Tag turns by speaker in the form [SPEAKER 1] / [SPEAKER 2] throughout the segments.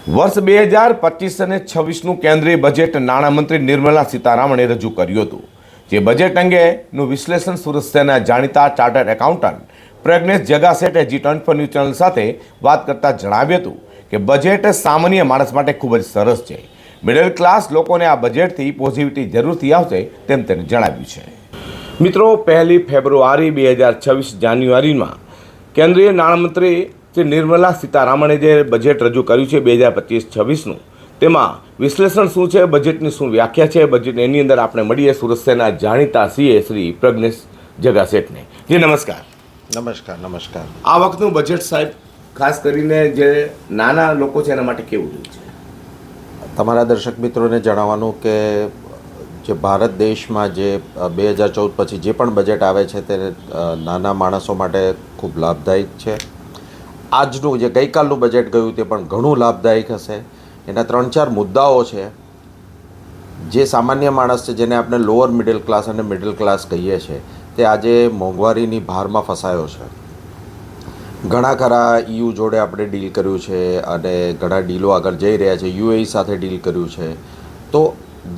[SPEAKER 1] વર્ષ 2025 અને 26નું કેન્દ્રીય બજેટ નાણામંત્રી નિર્મલા સીતારામણે રજૂ કર્યું હતું। જે બજેટ અંગેનું વિશ્લેષણ સુરત શહેરના જાણીતા chartered accountant Pragnesh Jagasete G24 news channel સાથે વાત કરતા જણાવ્યું હતું કે બજેટ સામાન્ય માણસ માટે ખૂબ જ સરસ છે। મિડલ ક્લાસ લોકોને આ બજેટથી પોઝિટિવિટી જરૂરથી આવશે તેમ તેને જણાવ્યું છે। મિત્રો, 1 ફેબ્રુઆરી 2026 જાન્યુઆરીમાં કેન્દ્રીય નાણામંત્રી શ્રી નિર્મલા સીતારામણે જે બજેટ રજૂ કર્યું છે 2025-26નું, તેમાં વિશ્લેષણ શું છે, બજેટની શું વ્યાખ્યા છે, બજેટ એની અંદર આપણે મળીએ સુરત શહેરના જાણીતા સીએ શ્રી પ્રજ્ઞેશ જગાસેટને। જી નમસ્કાર।
[SPEAKER 2] નમસ્કાર।
[SPEAKER 1] આ વખતનું બજેટ સાહેબ ખાસ કરીને જે નાના લોકો છે એના માટે કેવું રહ્યું છે?
[SPEAKER 2] તમારા દર્શક મિત્રોને જણાવવાનું કે જે ભારત દેશમાં જે 2014 પછી જે પણ બજેટ આવે છે તે નાના માણસો માટે ખૂબ લાભદાયક છે। આજનું જે ગઈકાલનું બજેટ ગયું તે પણ ઘણું લાભદાયક હશે। એના 3-4 મુદ્દાઓ છે જે સામાન્ય માણસ છે, જેને આપણે લોઅર મિડલ ક્લાસ અને મિડલ ક્લાસ કહીએ છીએ, તે આજે મોંઘવારીની ભારમાં ફસાયો છે। ઘણા ખરા EU જોડે આપણે ડીલ કર્યું છે અને ઘણા ડીલો આગળ જઈ રહ્યા છે, UAE સાથે ડીલ કર્યું છે। તો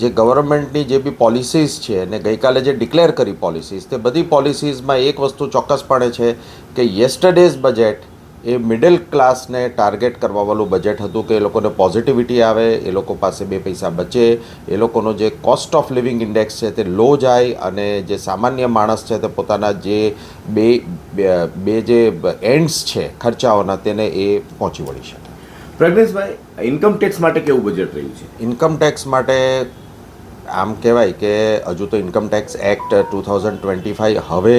[SPEAKER 2] જે ગવર્મેન્ટની જે બી પોલિસીઝ છે અને ગઈકાલે જે ડિક્લેર કરી પોલિસીઝ, તે બધી પોલિસીઝમાં એક વસ્તુ ચોક્કસપણે છે કે યસ્ટરડેઝ બજેટ એ મિડલ ક્લાસને ટાર્ગેટ કરવાવાળું બજેટ હતું કે એ લોકોને પોઝિટિવિટી આવે, એ લોકો પાસે 2 પૈસા બચે, એ લોકોનો જે કોસ્ટ ઓફ લિવિંગ ઇન્ડેક્સ છે તે લો જાય અને જે સામાન્ય માણસ છે તે પોતાના જે બે જે એન્ડ્સ છે ખર્ચાઓના તેને એ પહોંચી વળી શકે।
[SPEAKER 1] પ્રજ્ઞેશભાઈ, ઇન્કમ ટેક્સ માટે કેવું બજેટ રહ્યું છે?
[SPEAKER 2] ઇન્કમ ટેક્સ માટે આમ કહેવાય કે હજુ તો ઇન્કમ ટેક્સ એક્ટ 2025 હવે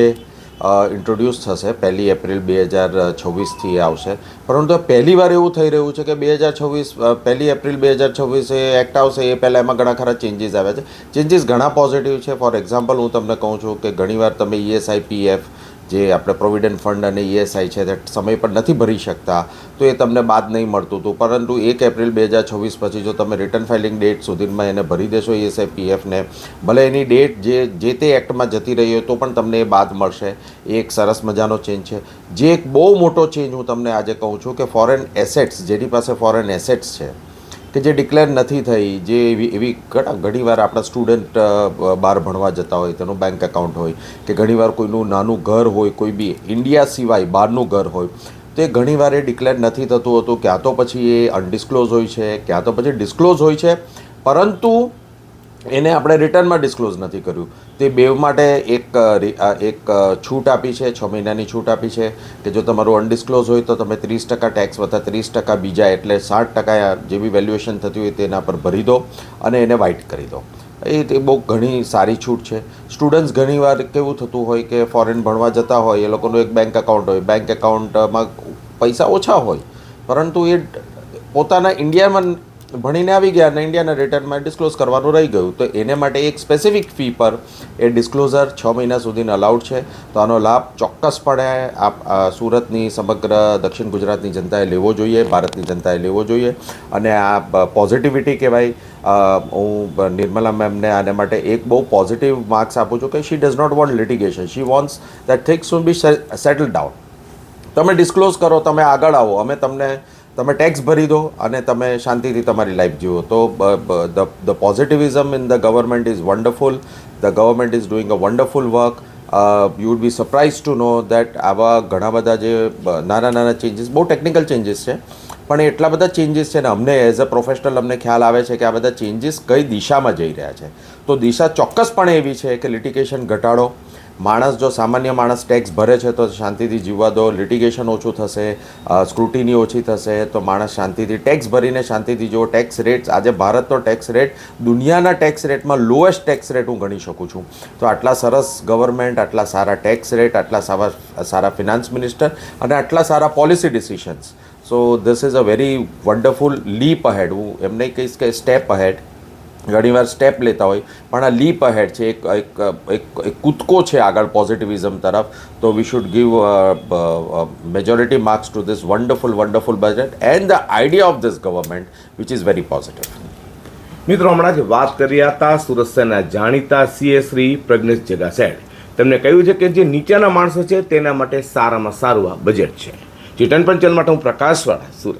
[SPEAKER 2] ઇન્ટ્રોડ્યુસ થશે, 1 એપ્રિલ 2026થી આવશે। પરંતુ પહેલી વાર એવું થઈ રહ્યું છે કે 1 એપ્રિલ 2026 એ એક્ટ આવશે એ પહેલાં એમાં ઘણા ખરા ચેન્જીસ આવ્યા છે। ચેન્જીસ ઘણા પોઝિટિવ છે। ફોર એક્ઝામ્પલ હું તમને કહું છું કે ઘણીવાર તમે ESI PF જે આપણે પ્રોવિડન્ટ ફંડ અને ESI છે તે સમય પર નથી ભરી શકતા, તો એ તમને બાદ નહીં મળતું હતું। પરંતુ 1 એપ્રિલ 2026 પછી જો તમે રિટર્ન ફાઇલિંગ ડેટ સુધીમાં એને ભરી દેશો ESI PFને, ભલે એની ડેટ જે તે એક્ટમાં જતી રહી હોય તો પણ તમને એ બાદ મળશે। એ એક સરસ મજાનો ચેન્જ છે। જે એક બહુ મોટો ચેન્જ હું તમને આજે કહું છું કે ફોરેન એસેટ્સ, જેની પાસે ફોરેન એસેટ્સ છે કે જે ડિક્લેર નથી થઈ, જે એવી ઘણીવાર આપણા સ્ટુડન્ટ બહાર ભણવા જતા હોય, તેનું બેંક એકાઉન્ટ હોય, કે ઘણીવાર કોઈનું નાનું ઘર હોય, કોઈ બી ઇન્ડિયા સિવાય બહારનું ઘર હોય, તો એ ઘણીવાર એ ડિક્લેર નથી થતું હતું। ક્યાં તો પછી એ અનડિસ્ક્લોઝ હોય છે, ક્યાં તો પછી ડિસ્ક્લોઝ હોય છે, પરંતુ એને આપણે રિટર્નમાં ડિસ્ક્લોઝ નથી કર્યું। તે બે માટે એક છૂટ આપી છે, 6 મહિનાની છૂટ આપી છે કે જો તમારું અનડિસ્ક્લોઝ હોય તો તમે 30% ટેક્સ વત્તા 30% બીજા એટલે 60% જે બી વેલ્યુએશન થતી હોય તેના પર ભરી દો અને એને વાઇટ કરી દો। એ બહુ ઘણી સારી છૂટ છે। સ્ટુડન્ટ્સ ઘણીવાર કેવું થતું હોય કે ફોરેન ભણવા જતા હોય, એ લોકોનું એક બેંક એકાઉન્ટ હોય, બેંક એકાઉન્ટમાં પૈસા ઓછા હોય, પરંતુ એ પોતાના ઇન્ડિયામાં ભણીને આવી ગયા અને ઇન્ડિયાના રિટર્નમાં ડિસ્ક્લોઝ કરવાનું રહી ગયું, તો એને માટે એક સ્પેસિફિક ફી પર એ ડિસ્ક્લોઝર 6 મહિના સુધીનો અલાઉડ છે। તો આનો લાભ ચોક્કસપણે સુરતની સમગ્ર દક્ષિણ ગુજરાતની જનતાએ લેવો જોઈએ, ભારતની જનતાએ લેવો જોઈએ અને આ પોઝિટિવિટી કહેવાય। હું નિર્મલા મેમને આને માટે એક બહુ પોઝિટિવ માર્ક્સ આપું છું કે she does not want litigation, she wants that things should be settle down. તમે ડિસ્ક્લોઝ કરો, તમે આગળ આવો, અમે તમે ટેક્સ ભરી દો અને તમે શાંતિથી તમારી લાઈફ જીવો। તો the positivism in the government is wonderful, the government is doing a wonderful work. You would be surprise to know that આવા ઘણા બધા જે નાના ચેન્જીસ, બહુ ટેકનિકલ ચેન્જીસ છે, પણ એટલા બધા ચેન્જીસ છે ને અમને એઝ અ પ્રોફેશનલ અમને ખ્યાલ આવે છે કે આ બધા ચેન્જીસ કઈ દિશામાં જઈ રહ્યા છે। તો દિશા ચોક્કસપણે એવી છે કે લિટિગેશન ઘટાડો। માણસ, જો સામાન્ય માણસ ટેક્સ ભરે છે તો શાંતિથી જીવવા દો, લિટિગેશન ઓછું થશે, સ્ક્રુટિની ઓછી થશે, તો માણસ શાંતિથી ટેક્સ ભરીને શાંતિથી જો ટેક્સ રેટ્સ, આજે ભારતનો ટેક્સ રેટ દુનિયાના ટેક્સ રેટમાં લોએસ્ટ ટેક્સ રેટ હું ગણી શકું છું। તો આટલા સરસ ગવર્મેન્ટ, આટલા સારા ટેક્સ રેટ, આટલા સારા ફિનાન્સ મિનિસ્ટર અને આટલા સારા policy decisions, so this is a very wonderful leap ahead. હું એમ નહીં કહીશ કે સ્ટેપ અહેડ, ઘણીવાર સ્ટેપ લેતા હોય, પણ આ લીપ અહેડ છે, એક કૂદકો છે આગળ પોઝિટિવિઝમ તરફ। તો we should give majority marks two this wonderful budget and the idea of this government which is very positive.
[SPEAKER 1] મિત્રો, હમણાં જ વાત કર્યા હતા સુરત શહેરના જાણીતા સીએ શ્રી પ્રજ્ઞેશ જગાસેટ। તેમણે કહ્યું છે કે જે નીચેના માણસો છે તેના માટે સારામાં સારું આ બજેટ છે। G24 ચેનલ માટે હું પ્રકાશવાળા, સુરત।